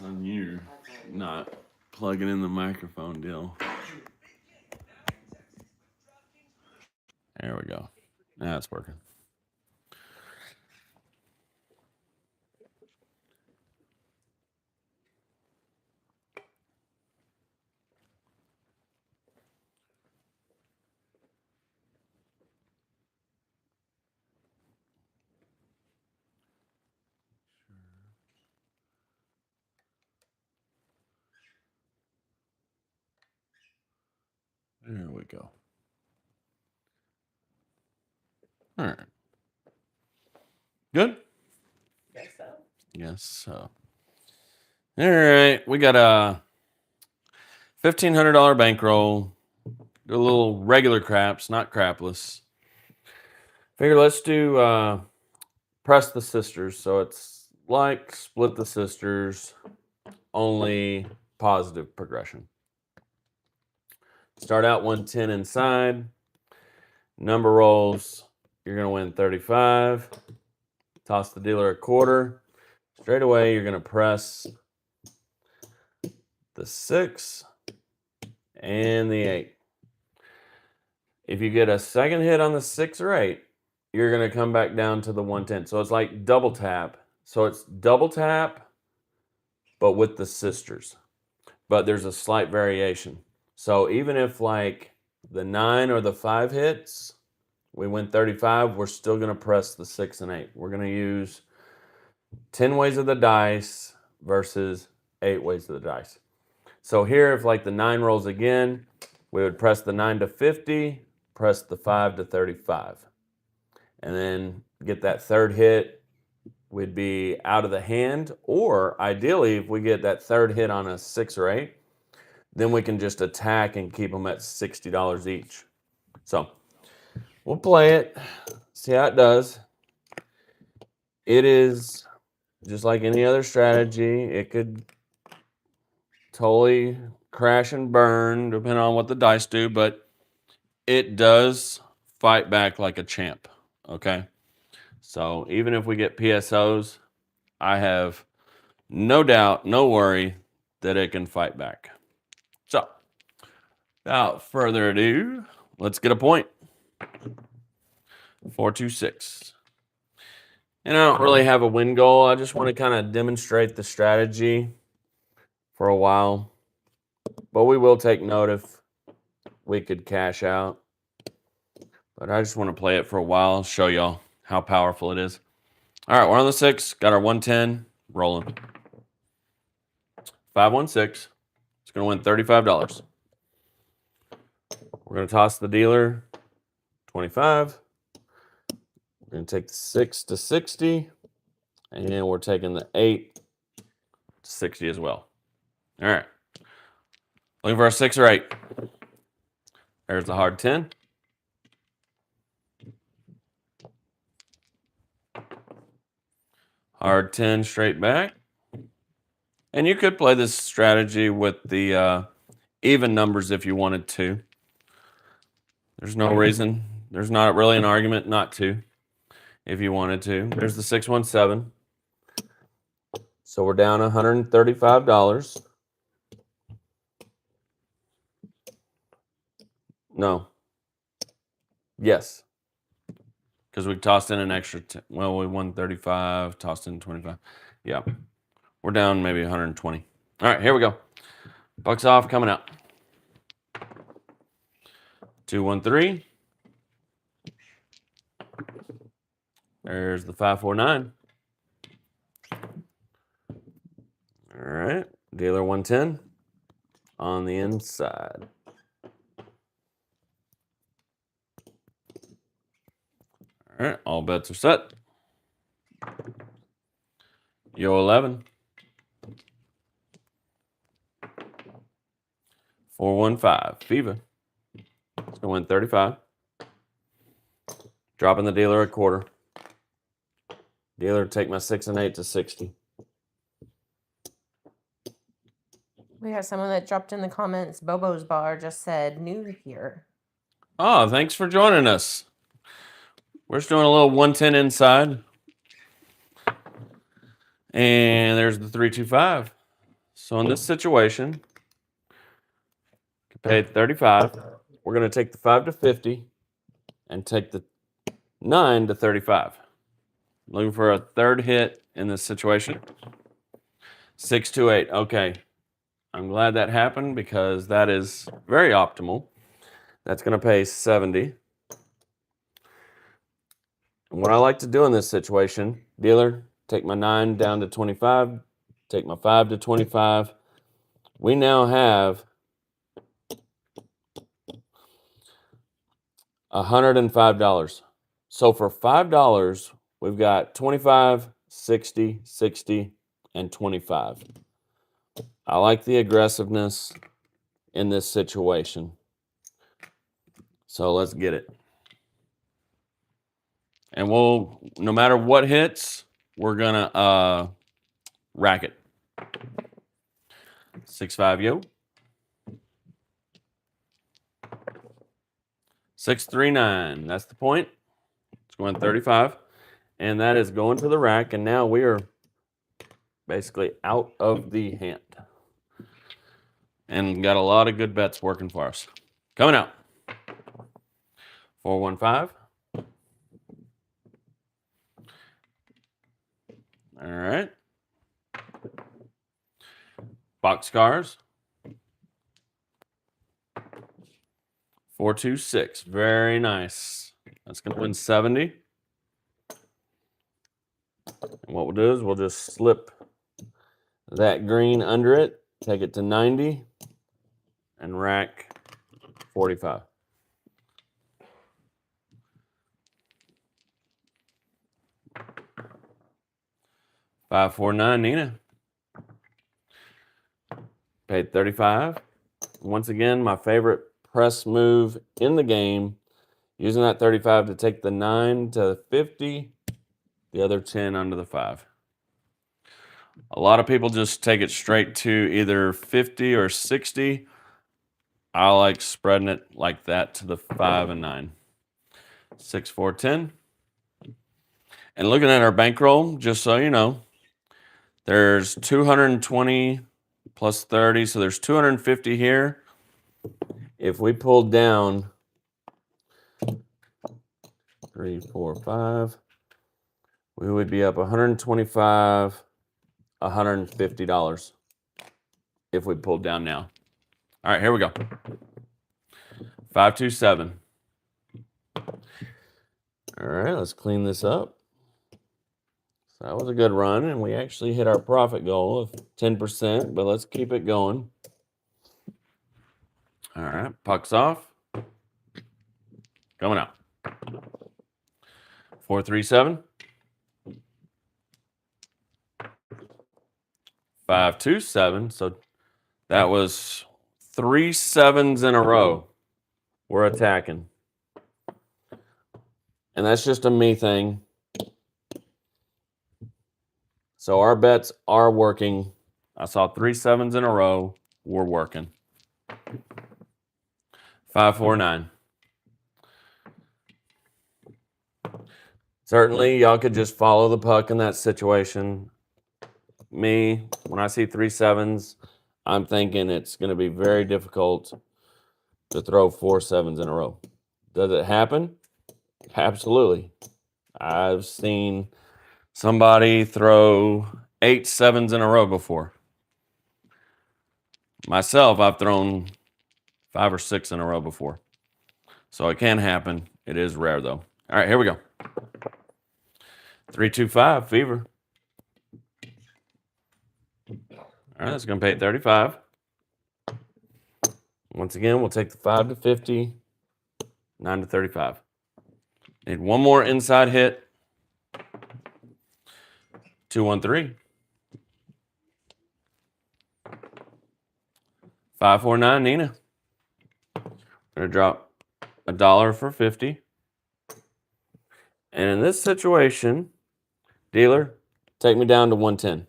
on you not plugging in the microphone deal. There we go. Now it's working. There we go. All right. Good? Guess so. Yes, so. All right. We got a $1,500 bankroll. Do a little regular craps, not crapless. Figure let's do press the sisters. So it's like split the sisters, only positive progression. Start out 110 inside. Number rolls, you're going to win 35. Toss the dealer a quarter. Straight away, you're going to press the 6 and the 8. If you get a second hit on the 6 or 8, you're going to come back down to the 110. So it's like double tap. So it's double tap, but with the sisters. But there's a slight variation. So even if like the 9 or the 5 hits, we win 35, we're still going to press the 6 and 8. We're going to use 10 ways of the dice versus 8 ways of the dice. So here, if like the 9 rolls again, we would press the 9 to 50, press the 5 to 35. And then get that third hit, we'd be out of the hand. Or ideally, if we get that third hit on a 6 or 8, then we can just attack and keep them at $60 each. So we'll play it, see how it does. It is just like any other strategy. It could totally crash and burn depending on what the dice do, but it does fight back like a champ, okay? So even if we get PSOs, I have no doubt, no worry that it can fight back. So without further ado, let's get a point. 426. And I don't really have a win goal. I just want to kind of demonstrate the strategy for a while. But we will take note if we could cash out. But I just want to play it for a while, show y'all how powerful it is. All right, we're on the 6. Got our 110 rolling. 516. It's going to win $35. We're going to toss the dealer 25. We're going to take the 6 to 60. And we're taking the 8 to 60 as well. All right. Looking for a 6 or 8. There's the hard 10. Hard 10 straight back. And you could play this strategy with the even numbers if you wanted to. There's no reason. There's not really an argument not to if you wanted to. There's the 617. So we're down $135. No. Yes. Because we tossed in an extra 10. Well, we won 35, tossed in 25. Yeah. We're down maybe 120. All right, here we go. Bucks off, coming out. 213. There's the 549. All right, dealer 110 on the inside. All right, all bets are set. Yo 11. 415. Fever. It's going to win 35. Dropping the dealer a quarter. Dealer take my 6 and 8 to 60. We have someone that dropped in the comments. Bobo's Bar just said new here. Oh, thanks for joining us. We're just doing a little 110 inside. And there's the 325. So in this situation, paid 35. We're going to take the 5 to 50 and take the 9 to 35. Looking for a third hit in this situation. 6 to 8. Okay. I'm glad that happened because that is very optimal. That's going to pay 70. And what I like to do in this situation, dealer, take my 9 down to 25, take my 5 to 25. We now have $105. So for $5, we've got 25, 60, 60, and 25. I like the aggressiveness in this situation. So let's get it. And we'll, no matter what hits, we're gonna rack it. 6-5 yo. 6-3-9. That's the point. It's going 35. And that is going to the rack. And now we are basically out of the hand. And got a lot of good bets working for us. Coming out. 4-1-5. All right. Boxcars. 4-2-6. Very nice. That's going to win 70. And what we'll do is we'll just slip that green under it, take it to 90, and rack 45. Five, 4, 9, Nina. Paid 35. Once again, my favorite press move in the game. Using that 35 to take the 9 to 50, the other 10 under the 5. A lot of people just take it straight to either 50 or 60. I like spreading it like that to the 5 and 9. 6, 4, 10. And looking at our bankroll, just so you know, there's 220 plus 30, so there's 250 here. If we pulled down 3, 4, 5, we would be up $125, $150 if we pulled down now. All right, here we go. 5, 2, 7. All right, let's clean this up. So that was a good run, and we actually hit our profit goal of 10%, but let's keep it going. All right, pucks off. Coming out. 4, 3, 7. 5, 2, 7. So that was 3 7s in a row. We're attacking. And that's just a me thing. So our bets are working. I saw 3 7s in a row. We're working. 5, 4, 9. Certainly, y'all could just follow the puck in that situation. Me, when I see 3 7s, I'm thinking it's going to be very difficult to throw 4 7s in a row. Does it happen? Absolutely. I've seen somebody throw 8 7s in a row before. Myself, I've thrown 5 or 6 in a row before. So it can happen. It is rare, though. All right, here we go. 3, 2, 5, fever. All right, that's going to pay 35. Once again, we'll take the 5 to 50, 9 to 35. Need one more inside hit. 2, 1, 3. 5, 4, 9, Nina. Gonna drop $1 for 50. And in this situation, dealer, take me down to 110.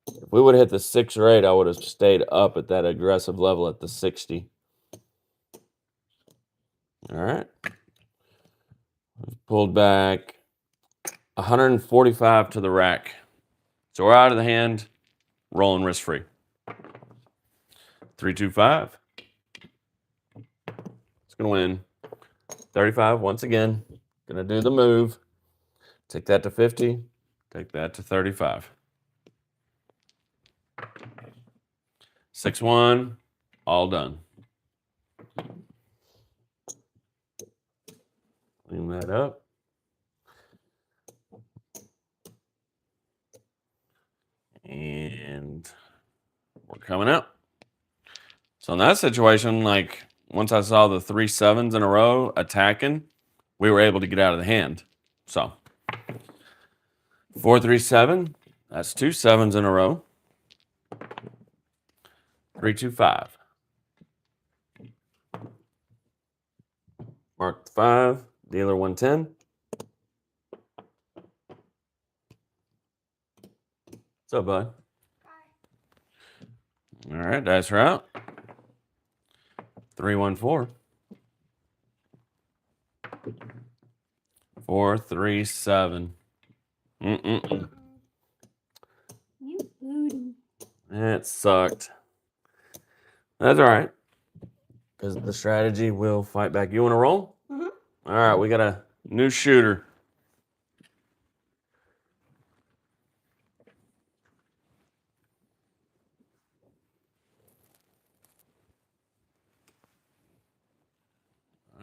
If we would have hit the 6 or 8, I would have stayed up at that aggressive level at the 60. All right. We've pulled back 145 to the rack. So we're out of the hand, rolling risk free. 325. It's going to win 35 once again. Going to do the move. Take that to 50. Take that to 35. 6-1. All done. Clean that up. And we're coming out. So in that situation, like once I saw the 3 7s in a row attacking, we were able to get out of the hand. So 4 3 7. That's 2 7s in a row. 3 2 5. Mark the 5. Dealer 110. What's up, bud? Hi. All right, dice are out. 3 1 4. 4 3 7. You booty. That sucked. That's all right. Because the strategy will fight back. You want to roll? Mm-hmm. All right, we got a new shooter.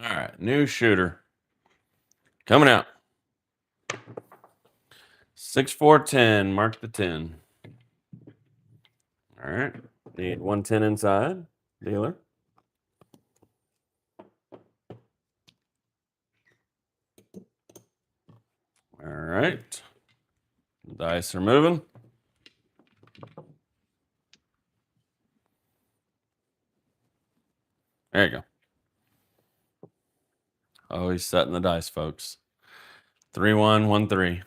All right, new shooter. Coming out. 6 4 10. Mark the 10. All right. Need 110 inside. Dealer. All right. Dice are moving. There you go. Oh, he's setting the dice, folks. 3 1 1 3.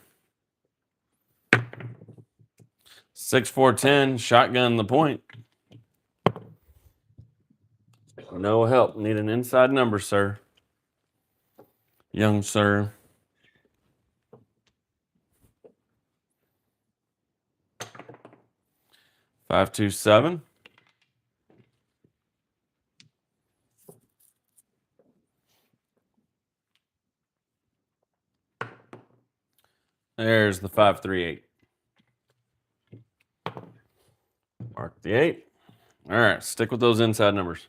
6 4 10. Shotgun the point. No help. Need an inside number, sir. Young sir. 5 2 7. There's the 5 3 8. Mark the 8. All right, stick with those inside numbers.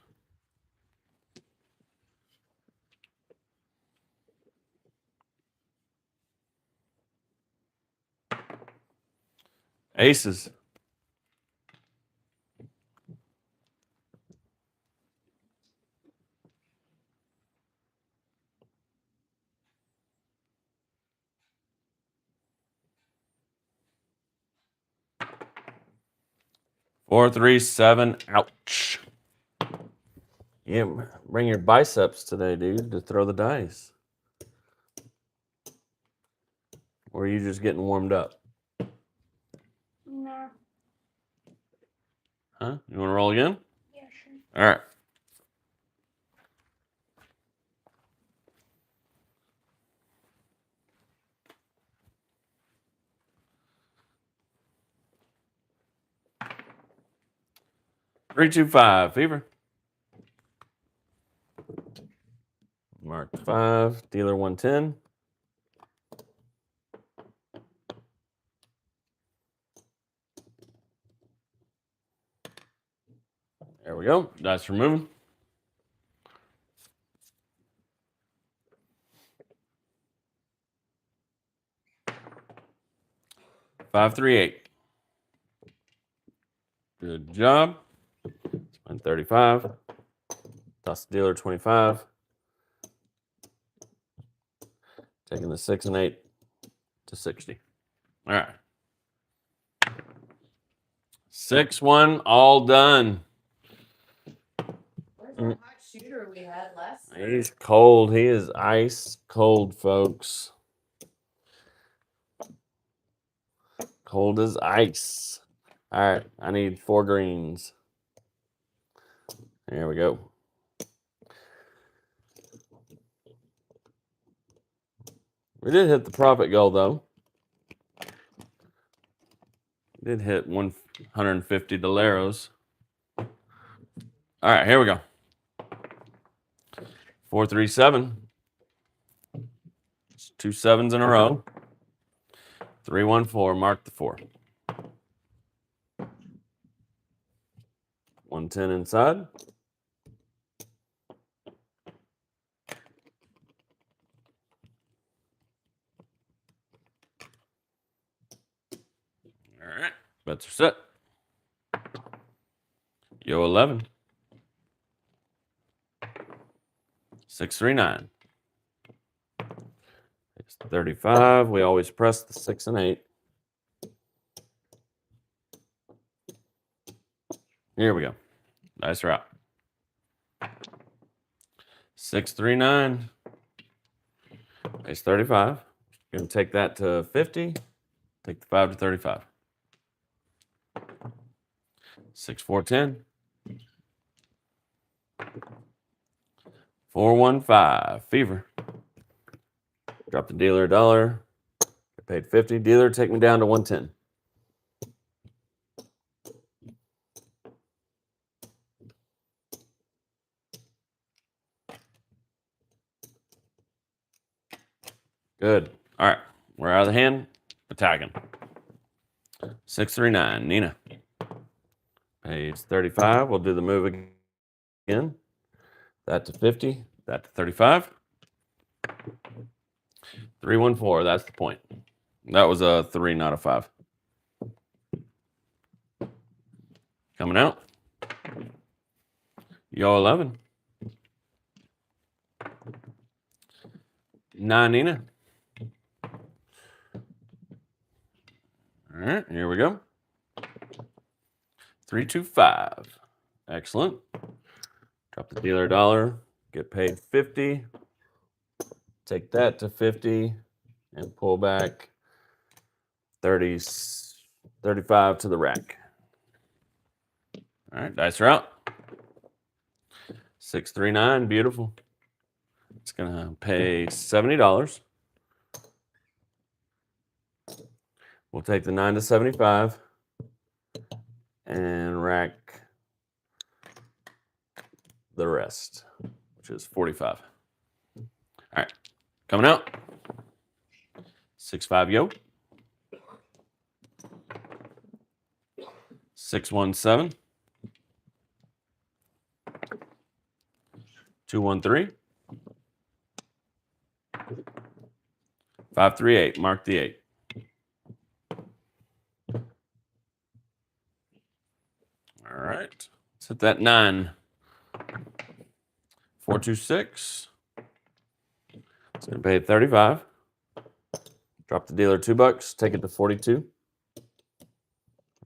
Aces. Four, 3, 7. Ouch. Yeah, bring your biceps today, dude, to throw the dice. Or are you just getting warmed up? No. Huh? You want to roll again? Yeah, sure. All right. Three, 2, 5. Fever. Mark 5. Dealer 110. There we go. Dice removing. Five, 3, 8. Good job. Spend 35. Toss the dealer 25. Taking the 6 and 8 to 60. All right. 6 1. All done. Where's the hot shooter we had last night? He's cold. He is ice cold, folks. Cold as ice. All right. I need 4 greens. There we go. We did hit the profit goal, though. Did hit 150 Doleros. All right, here we go. 4-3-7. It's 2 7s in a row. 3-1-4. Mark the 4. 110 inside. All right, bets are set. Yo 11. 6-3-9. It's 35. We always press the 6 and 8. Here we go. Nice route. 6-3-9. It's 35. Going to take that to 50. Take the 5 to 35. 6-4-10. 4-1-5. Fever. Drop the dealer $1. Get paid 50. Dealer, take me down to 110. Good. All right. We're out of the hand. Attacking. 6-3-9. Nina. Page 35. We'll do the move again. That to 50. That to 35. 3-1-4. That's the point. That was a 3, not a 5. Coming out. Yo 11. 9 Nina. All right, here we go. 3-2-5. Excellent. Drop the dealer $1. Get paid 50. Take that to 50 and pull back 30, 35 to the rack. All right, dice are out. 6-3-9. Beautiful. It's going to pay $70. We'll take the 9 to 75 and rack the rest, which is 45. All right, coming out. 6-5 yo. 6-1-7. 2-1-3. 5-3-8. Mark the 8. All right. Let's hit that 9. 4-2-6. It's going to pay 35. Drop the dealer $2. Take it to 42.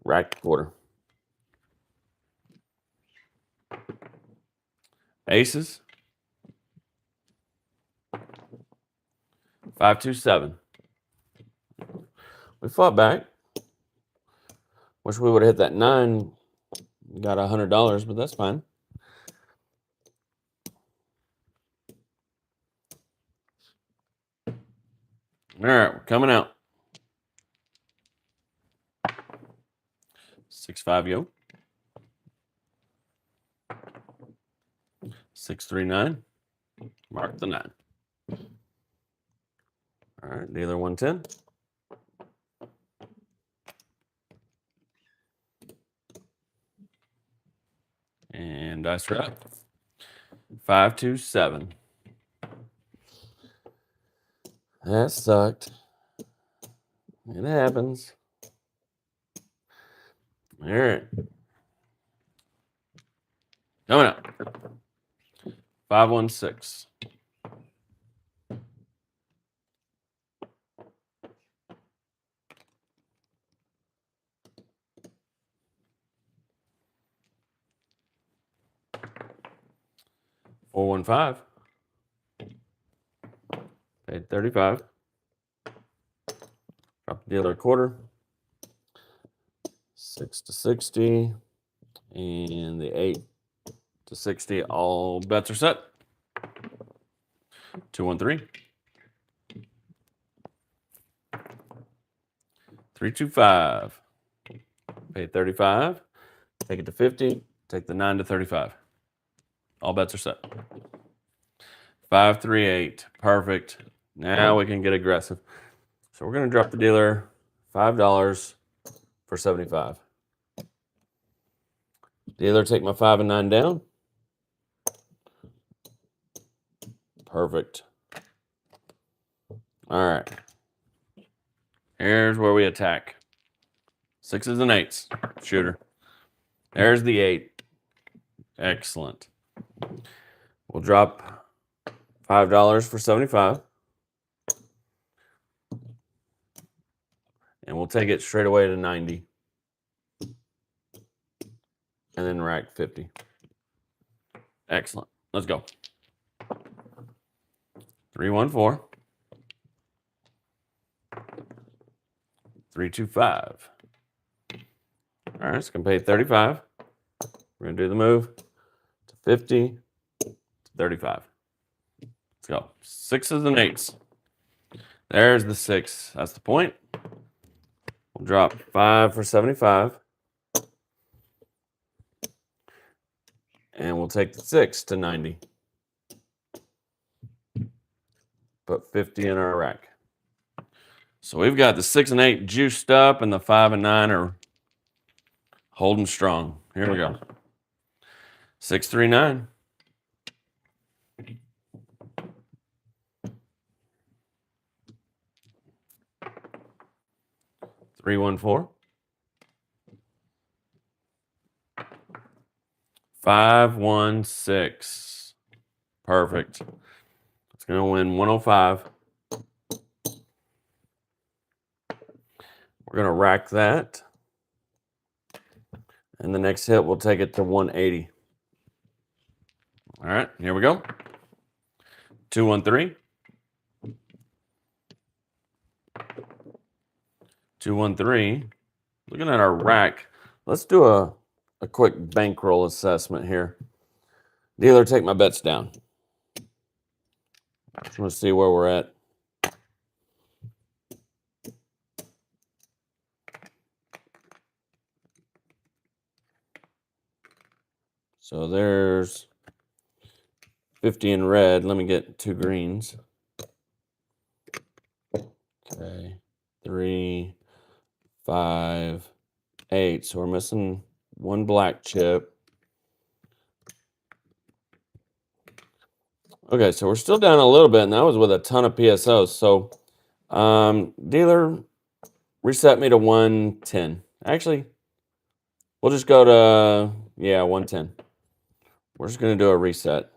Rack the quarter. Aces. 5-2-7. We fought back. Wish we would have hit that 9. Got $100, but that's fine. All right, we're coming out. 6-5 yo. 6-3-9. Mark the 9. All right, dealer 110. And dice are up. 5-2-7. That sucked. It happens. All right. Coming up. 5-1-6. 4-1-5. Paid 35. Drop the dealer a quarter. 6 to 60. And the 8 to 60. All bets are set. 2-1-3. 3-2-5. Pay 35. Take it to 50. Take the 9 to 35. All bets are set. 5, 3, 8. Perfect. Now we can get aggressive. So we're going to drop the dealer $5 for 75. Dealer, take my 5 and 9 down. Perfect. All right. Here's where we attack. 6s and 8s. Shooter. There's the 8. Excellent. We'll drop $5 for 75. And we'll take it straight away to 90. And then rack 50. Excellent. Let's go. 314. 325. All right, it's going to pay 35. We're going to do the move to 50 to 35. Let's go. 6s and 8s. There's the 6. That's the point. We'll drop 5 for 75. And we'll take the 6 to 90. Put 50 in our rack. So we've got the 6 and 8 juiced up, and the 5 and 9 are holding strong. Here we go. 6, 3, 9. 3, 1, 4. 5, 1, 6. Perfect. It's going to win 105. We're going to rack that. And the next hit, we'll take it to 180. All right, here we go. 2, 1, 3. 2, 1, 3. Looking at our rack, let's do a quick bankroll assessment here. Dealer, take my bets down. I just want to see where we're at. So there's 50 in red. Let me get 2 greens. Okay. 3, 5, 8. So we're missing 1 black chip. Okay, so we're still down a little bit, and that was with a ton of PSOs. So dealer, reset me to 110. Actually, we'll just go to, 110. We're just going to do a reset.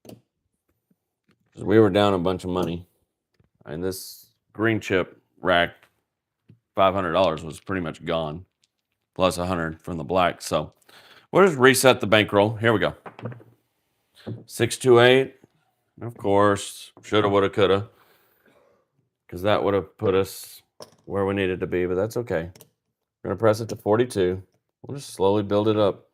Because we were down a bunch of money. And this green chip rack, $500 was pretty much gone. Plus 100 from the black. So we'll just reset the bankroll. Here we go. 6, 2, 8. Of course, shoulda, woulda, coulda. Because that would have put us where we needed to be, but that's okay. We're going to press it to 42. We'll just slowly build it up.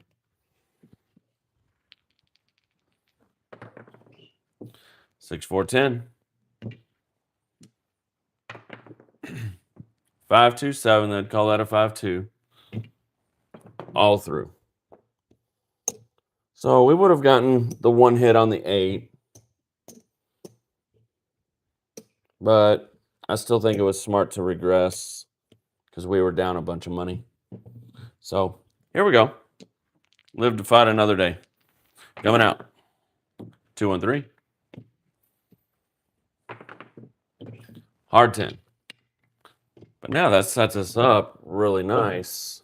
6, 4, 10. 5, 2, 7. They'd call that a 5, 2. All through. So we would have gotten the 1 hit on the 8. But I still think it was smart to regress because we were down a bunch of money. So here we go. Live to fight another day. Coming out. 2, 1, 3. Hard 10. But now that sets us up really nice.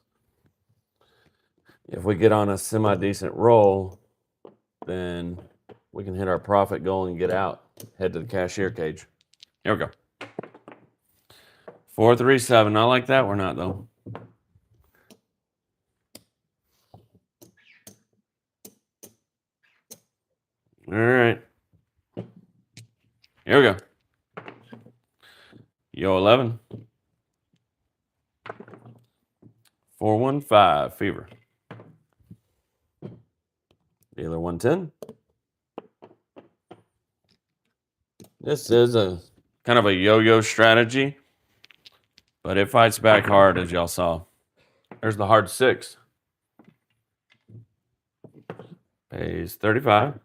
If we get on a semi-decent roll, then we can hit our profit goal and get out. Head to the cashier cage. Here we go. 4, 3, 7. Not like that. We're not, though. All right. Here we go. Yo, 11. 4, 1, 5. Fever. Dealer 110. This is a kind of a yo-yo strategy. But it fights back hard, as y'all saw. There's the hard 6. Pays 35.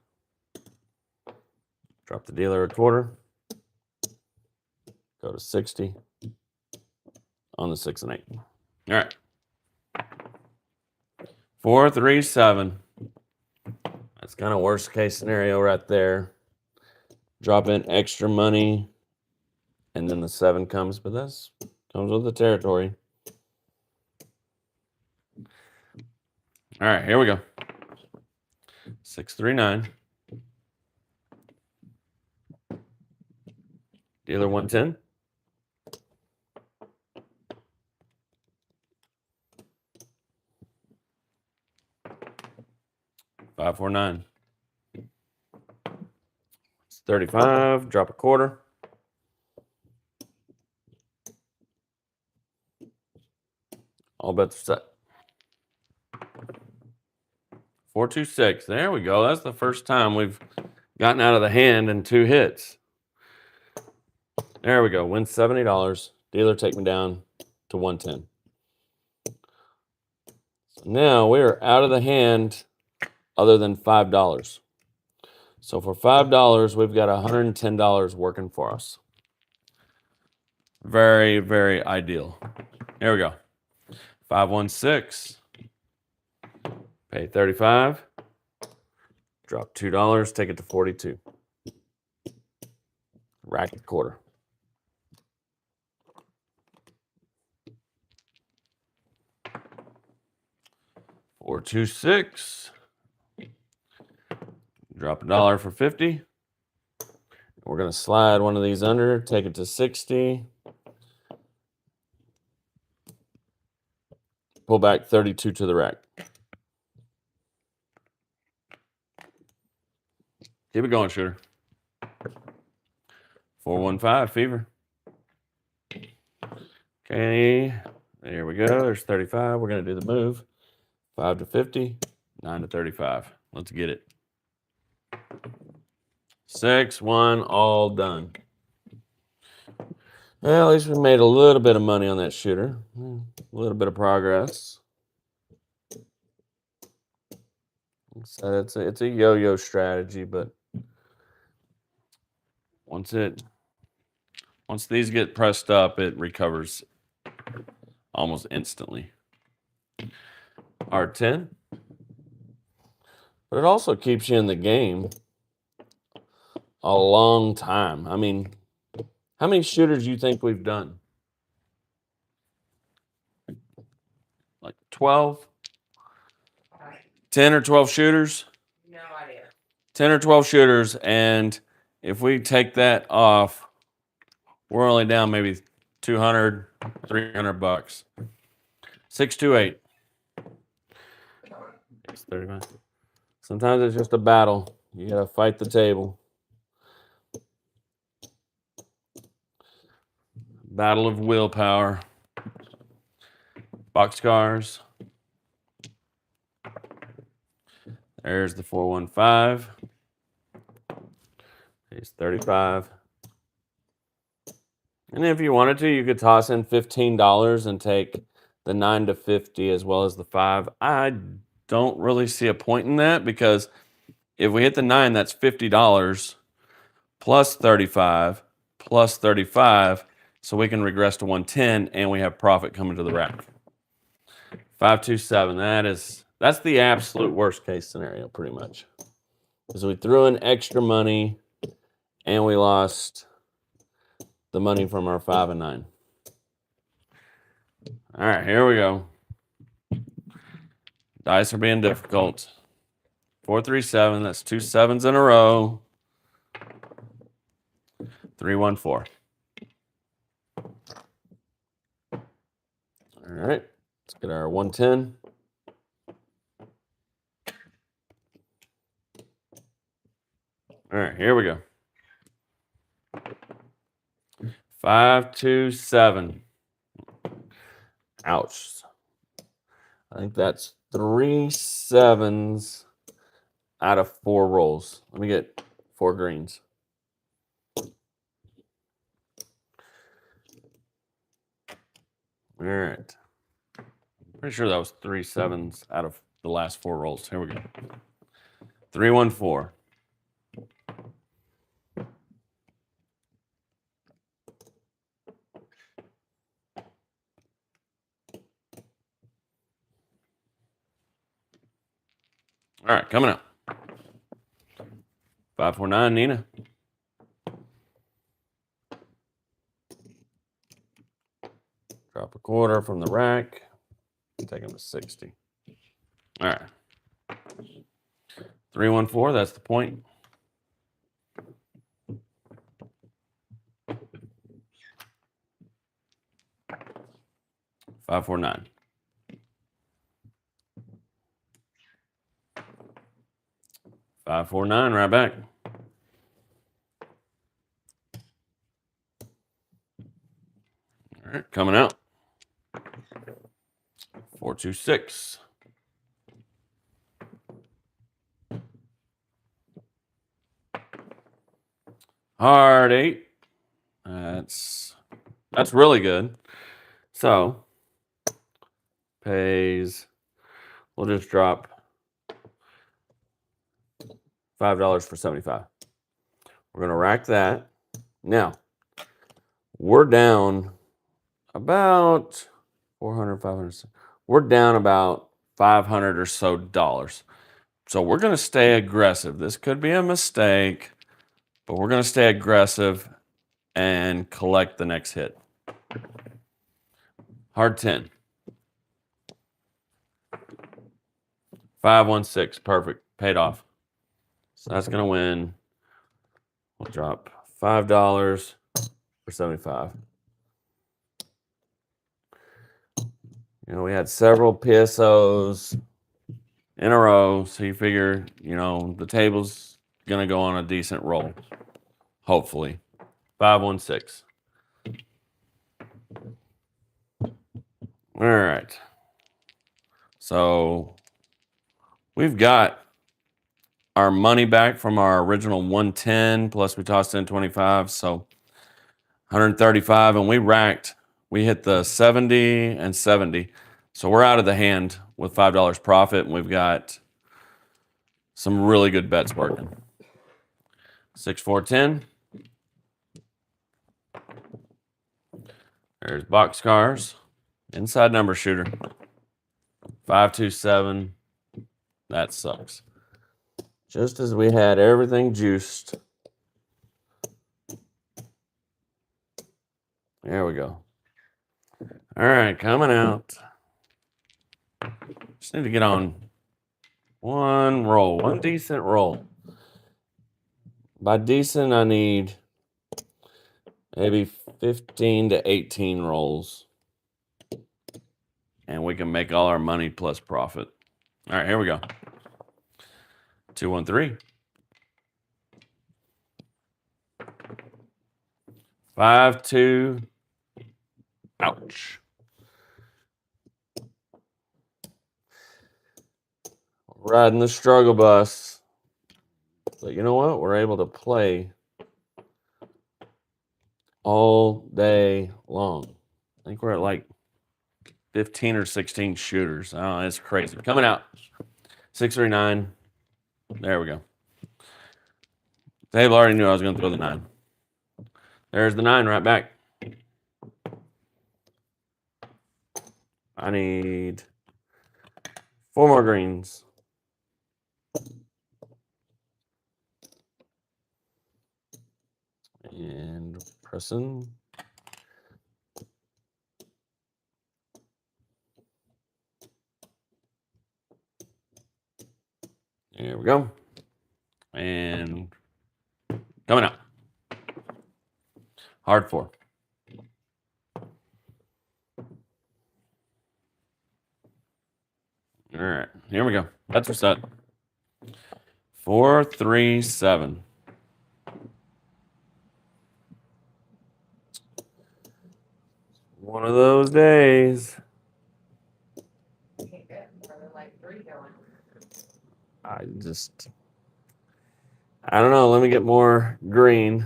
Drop the dealer a quarter. Go to 60 on the 6 and 8. All right. 4, 3, 7. That's kind of worst case scenario right there. Drop in extra money, and then the 7 comes, but that's comes with the territory. All right, here we go. 6, 3, 9. Dealer 110. Five, 4, 9. It's 35. Drop a quarter. All bets are set. 4, 2, 6. There we go. That's the first time we've gotten out of the hand in 2 hits. There we go. Win $70. Dealer take me down to 110. So now we're out of the hand other than $5. So for $5, we've got $110 working for us. Very, very ideal. Here we go. 5, 1, 6. Pay 35. Drop $2. Take it to 42. Racket quarter. 4, 2, 6. Drop $1 for 50. We're going to slide one of these under, take it to 60. Pull back 32 to the rack. Keep it going, shooter. 415 fever. Okay, there we go. There's 35. We're going to do the move. 5 to 50, 9 to 35. Let's get it. 6, 1, all done. Well, at least we made a little bit of money on that shooter. A little bit of progress. So it's a yo-yo strategy, but once these get pressed up, it recovers almost instantly. R10. But it also keeps you in the game a long time. I mean, how many shooters do you think we've done? Like 12? 10 or 12 shooters? No idea. 10 or 12 shooters, and if we take that off, we're only down maybe $200, $300. 628. It's 35. Sometimes it's just a battle. You gotta fight the table. Battle of willpower. Boxcars. There's the 415. It's 35. And if you wanted to, you could toss in $15 and take the 9 to 50 as well as the 5. I don't really see a point in that because if we hit the 9, that's $50 plus 35 plus 35. So we can regress to 110 and we have profit coming to the rack. 527. That's the absolute worst case scenario, pretty much. Because we threw in extra money and we lost the money from our 5 and 9. All right, here we go. Dice are being difficult. 4, 3, 7. That's 2 7s in a row. 3, 1, 4. All right, let's get our 110. All right, here we go. 5, 2, 7. Ouch. I think that's 3 7s out of 4 rolls. Let me get 4 greens. All right. Pretty sure that was 3 sevens out of the last 4 rolls. Here we go. 3, 1, 4. All right, coming up. 5, 4, 9, Nina. Drop a quarter from the rack. Take him to 60. All right. 3, 1, 4. That's the point. Five, 4, 9. 5, 4, 9. Right back. All right, coming out. 4, 2, 6. Hard 8. That's really good. So pays. We'll just drop $5 for 75. We're gonna rack that. Now we're down about 400, 500. We're down about 500 or so dollars. So we're gonna stay aggressive. This could be a mistake, but we're gonna stay aggressive and collect the next hit. Hard 10. 5, 1, 6. Perfect. Paid off. So that's going to win. We'll drop $5 for 75. You know, we had several PSOs in a row. So you figure, you know, the table's going to go on a decent roll. Hopefully. 5, 1, 6. All right. So we've got our money back from our original 110, plus we tossed in 25, so 135, and we hit the 70 and 70. So we're out of the hand with $5 profit, and we've got some really good bets working. 6, 4, 10. There's boxcars. Inside number shooter. 5, 2, 7. That sucks. Just as we had everything juiced. There we go. All right, coming out. Just need to get on one roll, one decent roll. By decent, I need maybe 15 to 18 rolls. And we can make all our money plus profit. All right, here we go. 2, 1, 3. 5, 2. Ouch. Riding the struggle bus. But you know what? We're able to play all day long. I think we're at like 15 or 16 shooters. Oh, it's crazy. Coming out. 6, 3, 9. There we go. Dave already knew I was going to throw the 9. There's the 9 right back. I need 4 more greens. And pressing. There we go. And coming out. Hard 4. All right, here we go. That's what's up. 4, 3, 7. One of those days. I don't know. Let me get more green.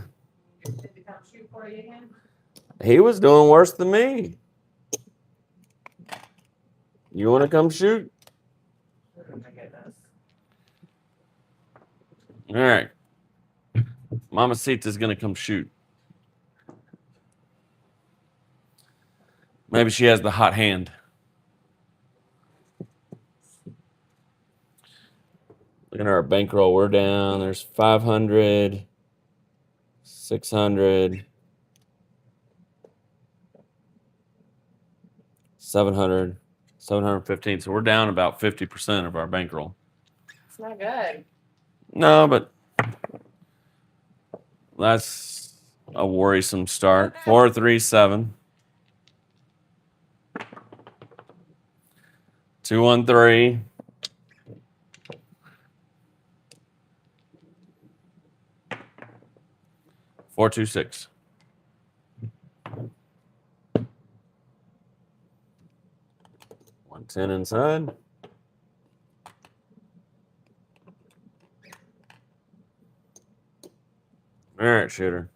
He was doing worse than me. You want to come shoot? Oh my goodness. All right. Mamacita's going to come shoot. Maybe she has the hot hand. Looking at our bankroll, we're down. There's 500, 600, 700, 715. So we're down about 50% of our bankroll. It's not good. No, but that's a worrisome start. 437. 213. 426. $110 inside. All right, shooter.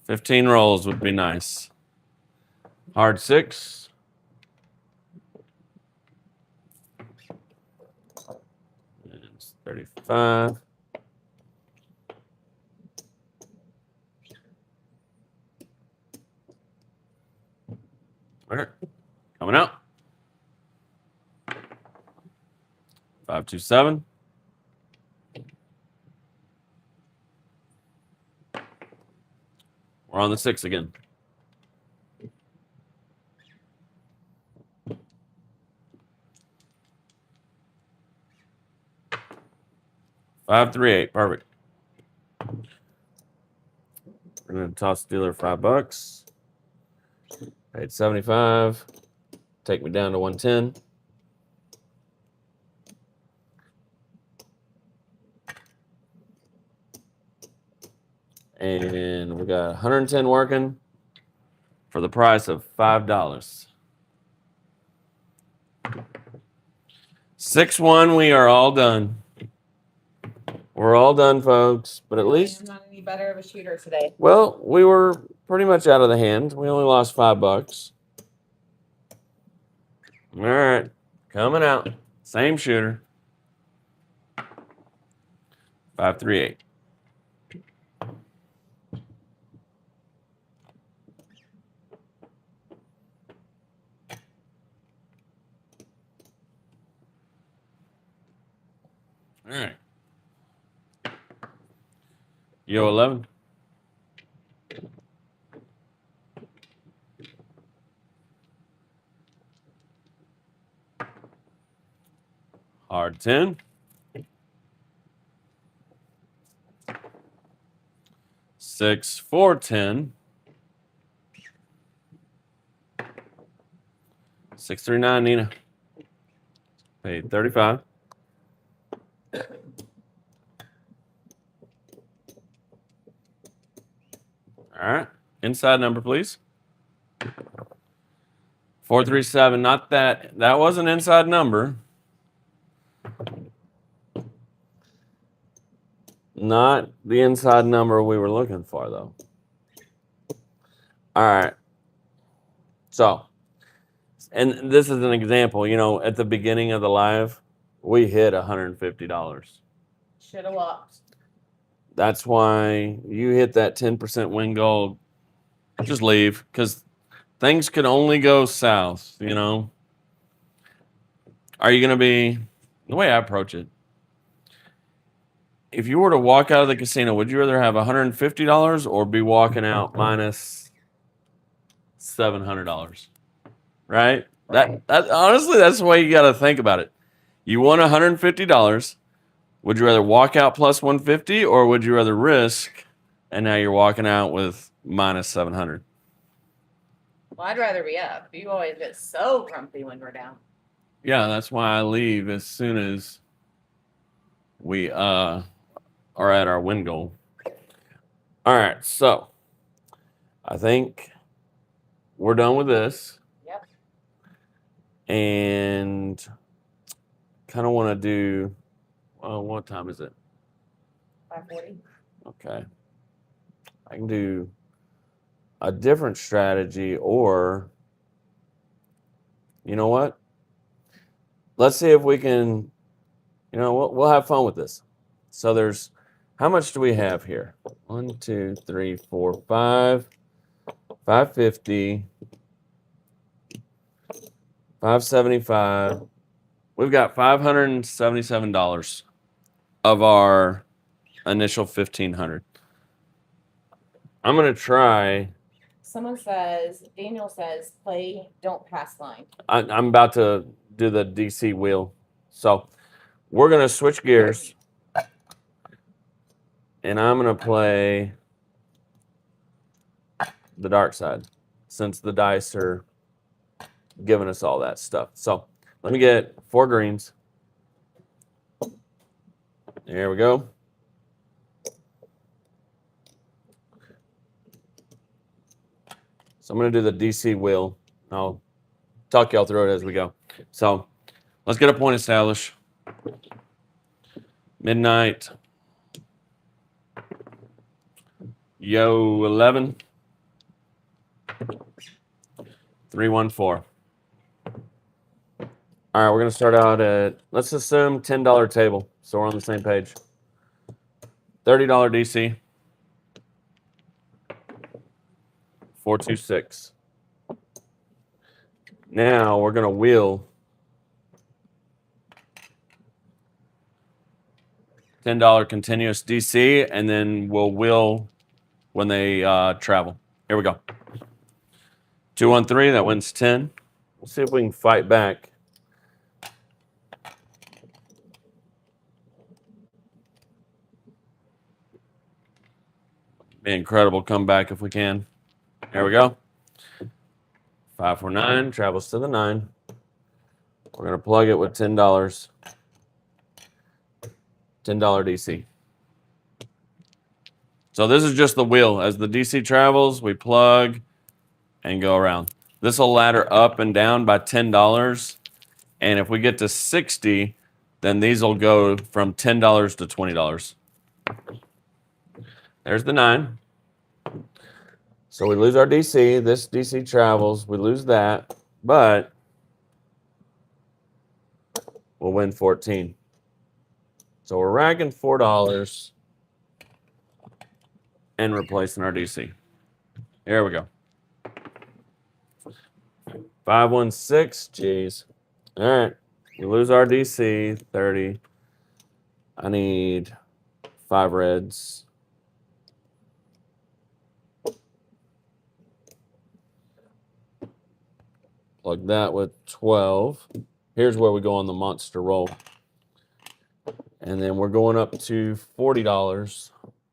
15 rolls would be nice. Hard 6. It's 35. All right. Coming out. 527. We're on the 6 again. $538. Perfect. We're gonna toss the dealer $5. Paid 75. Take me down to 110. And we got 110 working for the price of $5. 6-1, we are all done. We're all done, folks. But at least I'm not any better of a shooter today. well, we were pretty much out of the hand. We only lost $5. All right, coming out. Same shooter. 538. All right. Yo, 11. Hard 10. 6, 4, 10. 639, Nina. Paid 35. All right. Inside number, please. 437. Not that. That was an inside number. Not the inside number we were looking for, though. All right. So, and this is an example. You know, at the beginning of the live, we hit $150. Should have lost. That's why you hit that 10% win goal. Just leave, because things could only go south, you know. Are you going to be, the way I approach it, if you were to walk out of the casino, would you rather have $150 or be walking out minus $700? Right? That honestly, that's the way you got to think about it. You won $150. Would you rather walk out plus 150, or would you rather risk and now you're walking out with minus 700? Well, I'd rather be up. You always get so grumpy when we're down. Yeah, that's why I leave as soon as we are at our win goal. All right, so I think we're done with this. Yep. And kind of want to do, what time is it? 5:40. Okay. I can do a different strategy, or you know what? Let's see if we can, we'll have fun with this. So there's, how much do we have here? 1, 2, 3, 4, 5, 550, 575. We've got $577 of our initial 1,500. I'm gonna try. Daniel says, play, don't pass line. I'm about to do the DC wheel. So we're gonna switch gears. And I'm gonna play the dark side since the dice are giving us all that stuff. So let me get 4 greens. There we go. So I'm gonna do the DC wheel. I'll talk y'all through it as we go. So let's get a point established. Midnight. Yo 11. 314. All right, we're gonna start out at, let's assume $10 table, so we're on the same page. $30 DC. 426. Now we're gonna wheel $10 continuous DC, and then we'll wheel when they travel. Here we go. 213, that wins 10. We'll see if we can fight back. Be incredible comeback if we can. Here we go. 549 travels to the 9. We're gonna plug it with $10. $10 DC. So this is just the wheel. As the DC travels, we plug and go around. This will ladder up and down by $10. And if we get to 60, then these will go from $10 to $20. There's the 9. So we lose our DC. This DC travels. We lose that. But we'll win 14. So we're racking $4 and replacing our DC. Here we go. 516. Jeez. All right. We lose our DC. 30. I need 5 reds. Plug that with 12. Here's where we go on the monster roll. And then we're going up to $40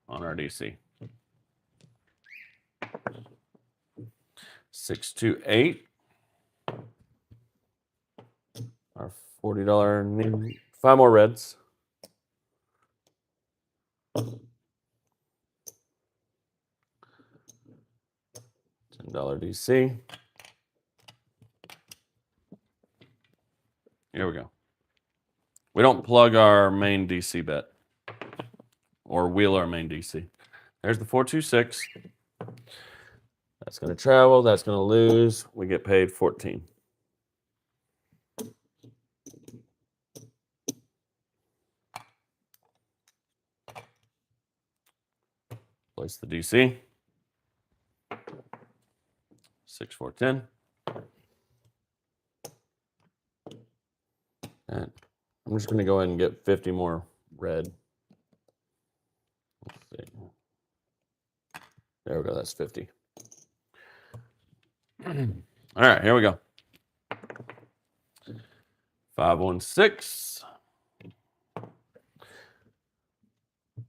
on our DC. 628. Our $40 need 5 more reds. $10 DC. Here we go. We don't plug our main DC bet or wheel our main DC. There's the 426. That's going to travel. That's going to lose. We get paid 14. Place the DC. 6, 4, 10. And I'm just going to go ahead and get 50 more red. Let's see. There we go. That's 50. All right, here we go. 516.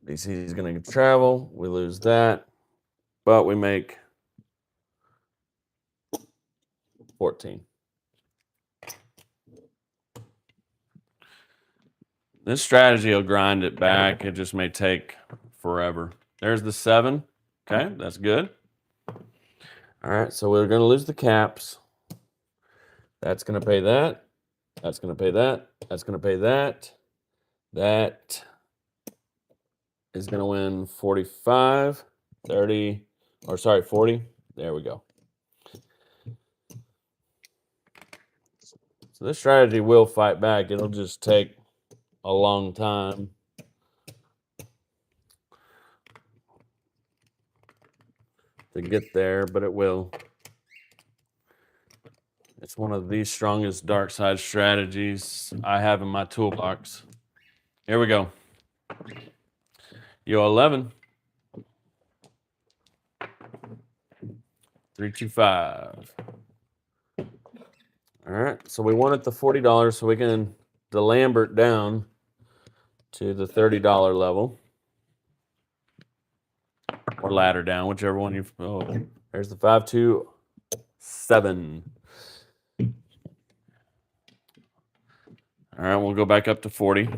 DC is going to travel. We lose that, but we make 14. This strategy will grind it back. It just may take forever. There's the 7. Okay, that's good. All right, so we're going to lose the caps. That's going to pay that. That's going to pay that. That's going to pay that. That is going to win 45, 30, or sorry, 40. There we go. So this strategy will fight back. It'll just take a long time. To get there, but it will. It's one of the strongest dark side strategies I have in my toolbox. Here we go. Yo 11. 325. All right, so we wanted the $40, so we can DeLambert down to the $30 level. Or ladder down, whichever one you. Oh, there's the 527. All right, we'll go back up to 40. All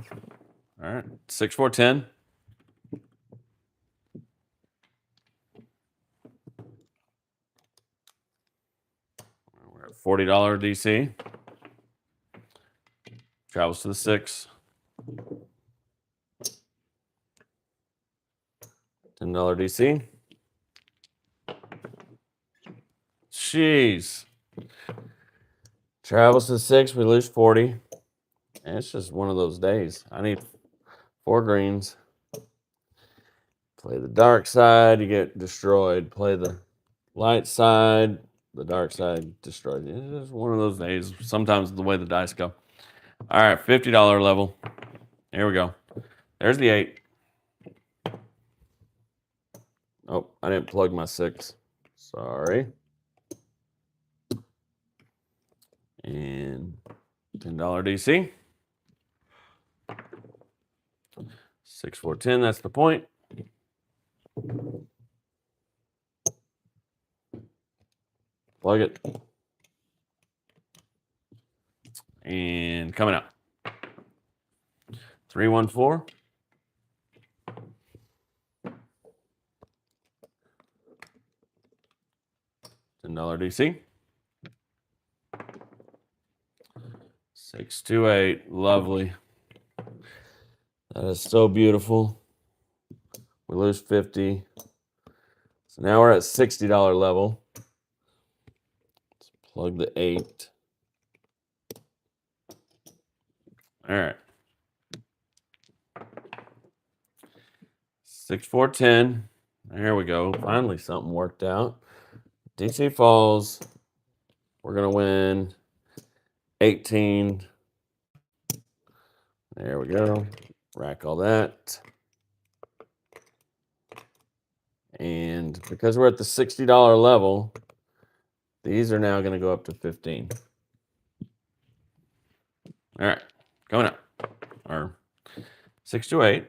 right, 6410. We're at $40 DC. Travels to the 6. $10 DC. Jeez. Travels to the 6. We lose 40. And it's just one of those days. I need 4 greens. Play the dark side, you get destroyed. Play the light side, the dark side destroyed. It's just one of those days. Sometimes the way the dice go. All right, $50 level. Here we go. There's the 8. Oh, I didn't plug my 6. Sorry. And $10 DC. 6410, that's the point. Plug it. And coming up. 314. $10 DC. 628. Lovely. That is so beautiful. We lose 50. So now we're at $60 level. Let's plug the 8. All right. 6410. There we go. Finally, something worked out. DC falls. We're going to win 18. There we go. Rack all that. And because we're at the $60 level, these are now going to go up to 15. All right. Coming up. Our 628.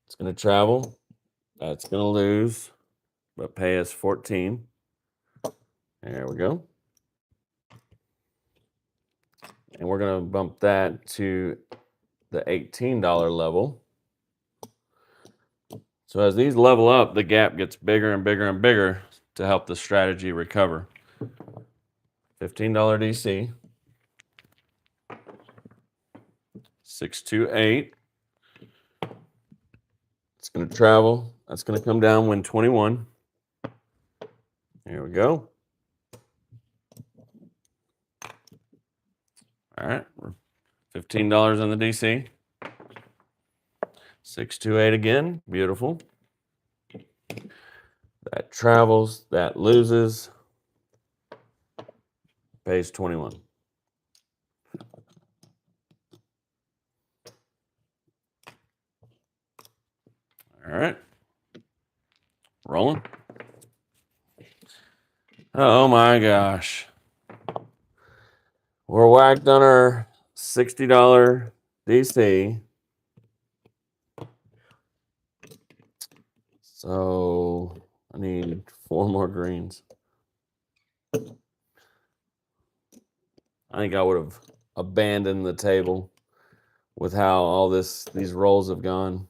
It's going to travel. That's going to lose, but pay us 14. There we go. And we're going to bump that to the $18 level. So as these level up, the gap gets bigger and bigger and bigger to help the strategy recover. $15 DC. 628. It's going to travel. That's going to come down, win 21. Here we go. All right. We're $15 on the DC. 628 again. Beautiful. That travels. That loses. Pays 21. All right. Rolling. Oh my gosh. We're whacked on our $60 DC. So I need 4 more greens. I think I would have abandoned the table with how all these rolls have gone.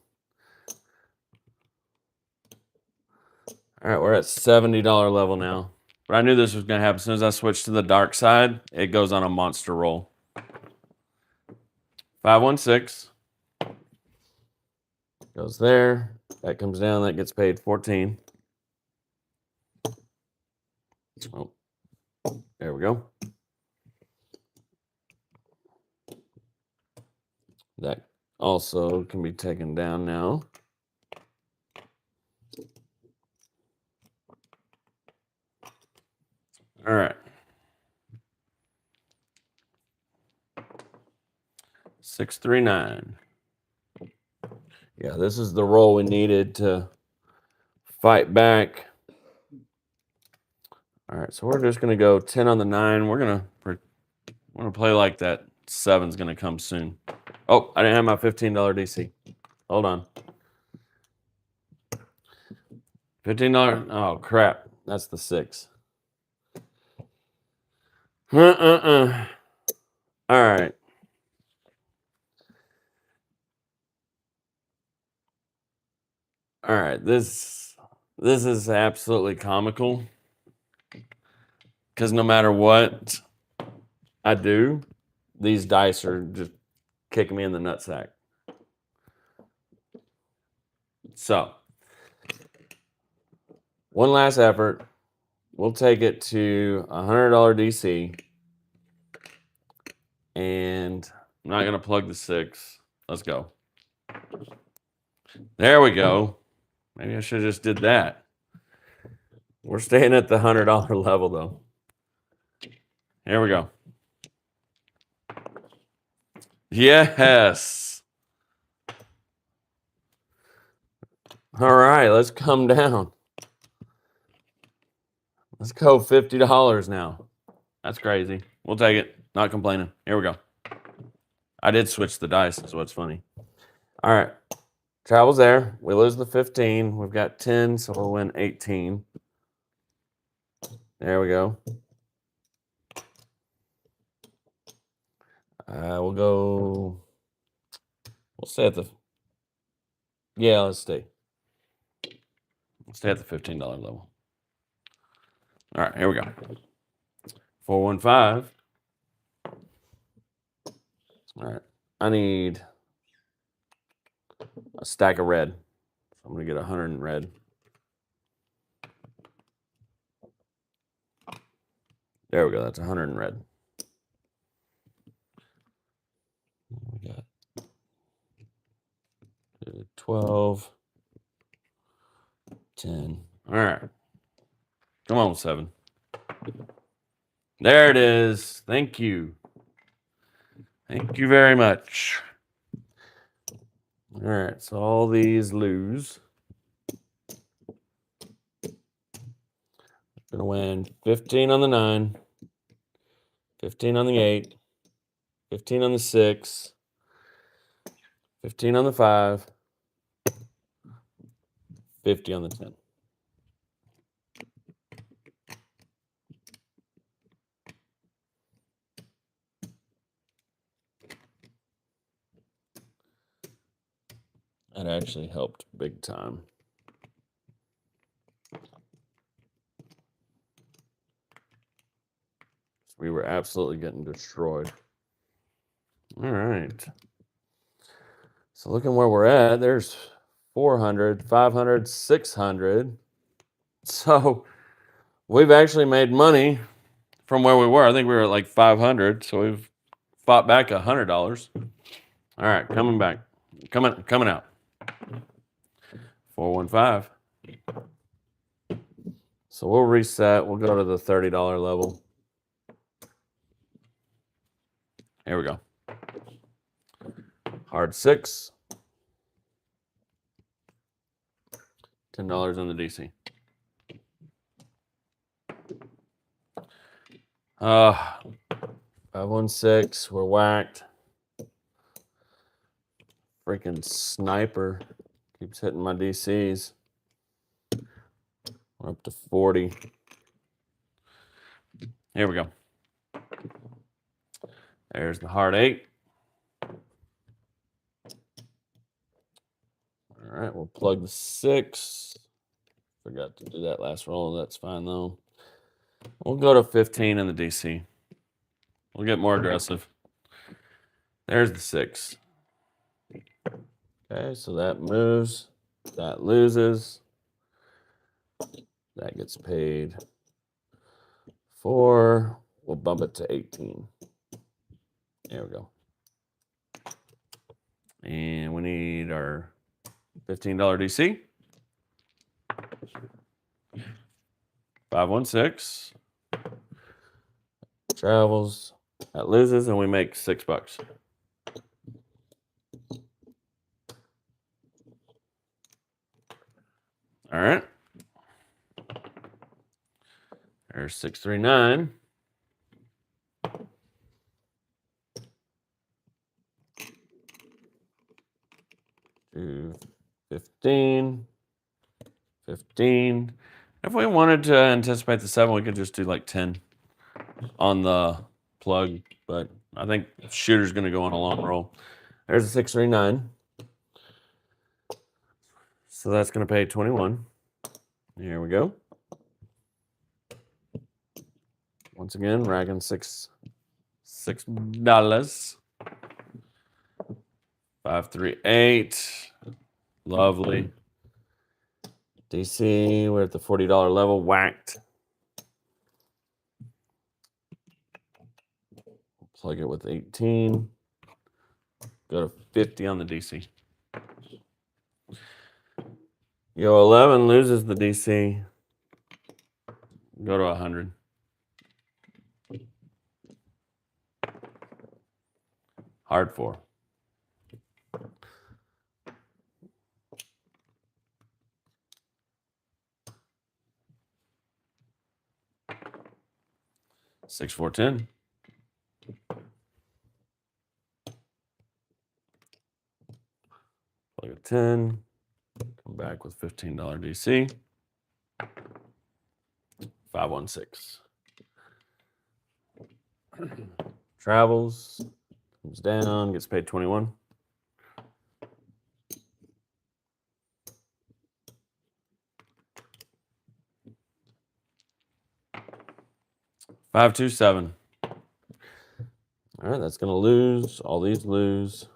All right, we're at $70 level now. But I knew this was going to happen. As soon as I switched to the dark side, it goes on a monster roll. 516. Goes there. That comes down. That gets paid 14. Oh, there we go. That also can be taken down now. All right. 639. Yeah, this is the roll we needed to fight back. All right, so we're just gonna go 10 on the 9. We're gonna play like that 7's gonna come soon. Oh, I didn't have my $15 DC. Hold on. $15. Oh crap, that's the 6. All right. All right. This is absolutely comical because no matter what I do, these dice are just kicking me in the nutsack. So, one last effort. We'll take it to $100 DC. And I'm not going to plug the 6. Let's go. There we go. Maybe I should have just did that. We're staying at the $100 level, though. Here we go. Yes. All right, let's come down. Let's go $50 now. That's crazy. We'll take it. Not complaining. Here we go. I did switch the dice, is what's funny. All right. Travel's there. We lose the 15. We've got 10, so we'll win 18. There we go. We'll go. We'll stay at the. Yeah, let's stay. Let's stay at the $15 level. All right, here we go. 415. All right. I need a stack of red. I'm going to get 100 in red. There we go. That's 100 in red. We got 12, 10. All right. Come on, 7. There it is. Thank you. Thank you very much. All right. So all these lose. Gonna win 15 on the 9, 15 on the 8, 15 on the 6, 15 on the 5, 50 on the 10. That actually helped big time. We were absolutely getting destroyed. All right. So looking where we're at, there's 400, 500, 600. So we've actually made money from where we were. I think we were at like 500. So we've fought back $100. All right, coming back. Coming out. 415. So we'll reset. We'll go to the $30 level. Here we go. Hard 6. $10 on the DC. 516. We're whacked. Freaking sniper keeps hitting my DCs. We're up to 40. Here we go. There's the hard 8. All right, we'll plug the 6. Forgot to do that last roll. That's fine, though. We'll go to 15 in the DC. We'll get more aggressive. There's the 6. Okay, so that moves. That loses. That gets paid 4. We'll bump it to 18. There we go. And we need our $15 DC. 516. Travels. That loses, and we make $6. All right. There's 639. 15. 15. If we wanted to anticipate the 7, we could just do like 10 on the plug, but I think shooter's going to go on a long roll. There's a 639. So that's going to pay 21. Here we go. Once again, racking $6. 538. Lovely. DC, we're at the $40 level. Whacked. Plug it with 18. Go to 50 on the DC. Yo, 11 loses the DC. Go to 100. Hard 4. Six, 4, 10. Plug a 10. Come back with $15 DC. 516. Travels. Comes down. Gets paid 21. $527. All right, that's going to lose. All these lose.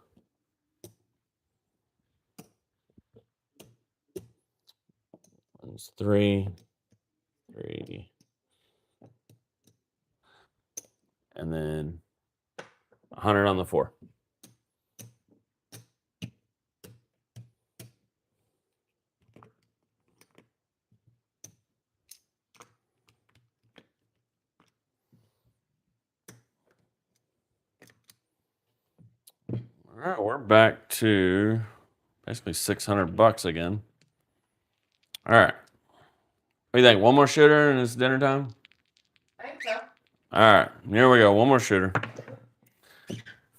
It's 3. 3. And then 100 on the 4. All right, we're back to basically $600 again. All right. What do you think? One more shooter and it's dinner time? I think so. All right, here we go. One more shooter.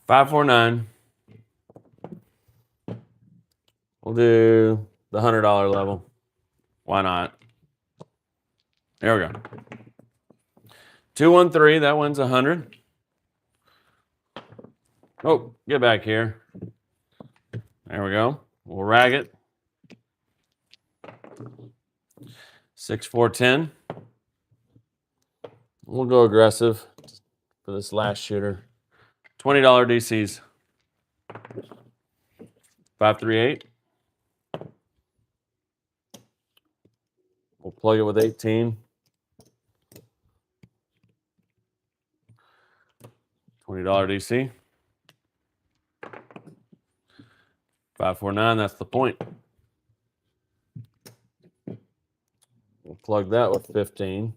549. We'll do the $100 level. Why not? There we go. 213. That one's 100. Oh, get back here. There we go. We'll rag it. 6, 4, 10. We'll go aggressive for this last shooter. $20 DCs. 538. We'll plug it with 18. $20 DC. 549, that's the point. We'll plug that with 15.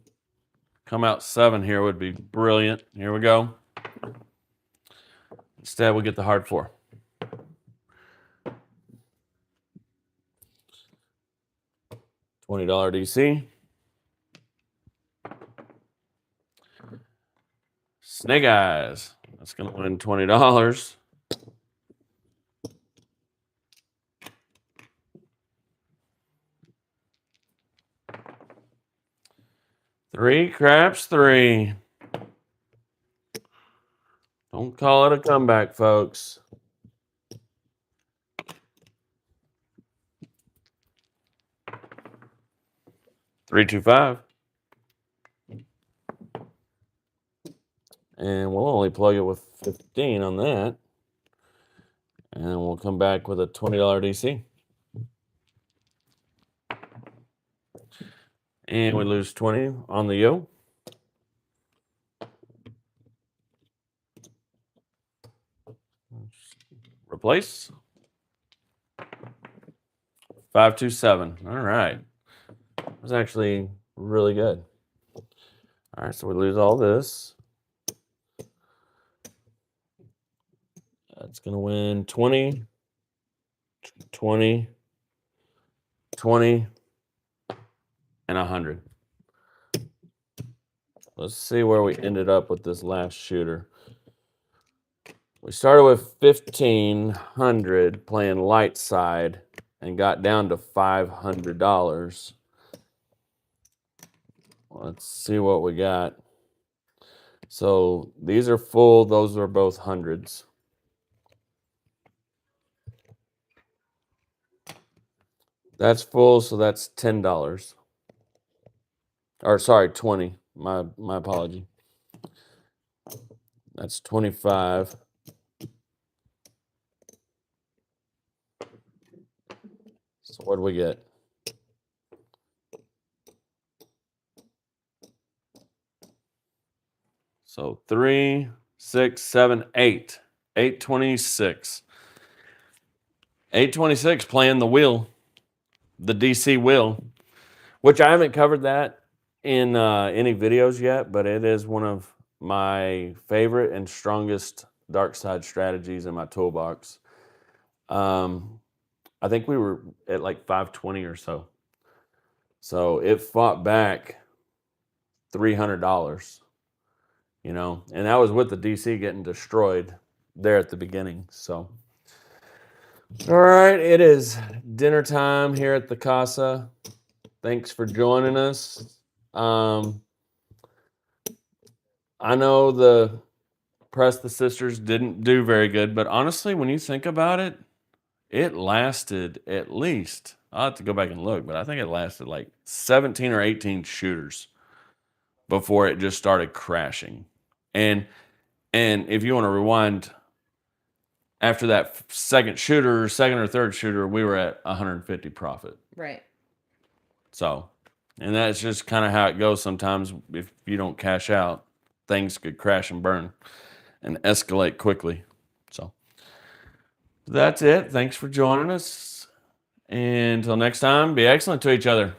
Come out 7 here would be brilliant. Here we go. Instead, we'll get the hard 4. $20 DC. Snake Eyes. That's going to win $20. Three craps, 3. Don't call it a comeback, folks. $325. And we'll only plug it with 15 on that. And then we'll come back with a $20 DC. And we lose 20 on the yo. Replace. 527. All right. That was actually really good. All right, so we lose all this. That's going to win 20, 20, 20, and 100. Let's see where we ended up with this last shooter. We started with 1,500 playing light side and got down to $500. Let's see what we got. So these are full. Those are both hundreds. That's full, so that's $10. Or sorry, 20. My apology. That's 25. So what do we get? So 3, 6, 7, 8. 826. 826 playing the wheel. The DC wheel. Which I haven't covered that in any videos yet, but it is one of my favorite and strongest dark side strategies in my toolbox. I think we were at like 520 or so. So it fought back $300, you know, and that was with the DC getting destroyed there at the beginning. So, all right, it is dinner time here at the Casa. Thanks for joining us. I know the Press the Sisters didn't do very good, but honestly, when you think about it, it lasted at least, I'll have to go back and look, but I think it lasted like 17 or 18 shooters before it just started crashing. And if you want to rewind, after that second or third shooter, we were at 150 profit. Right. So, and that's just kind of how it goes sometimes. If you don't cash out, things could crash and burn and escalate quickly. So that's it. Thanks for joining us. And until next time, be excellent to each other.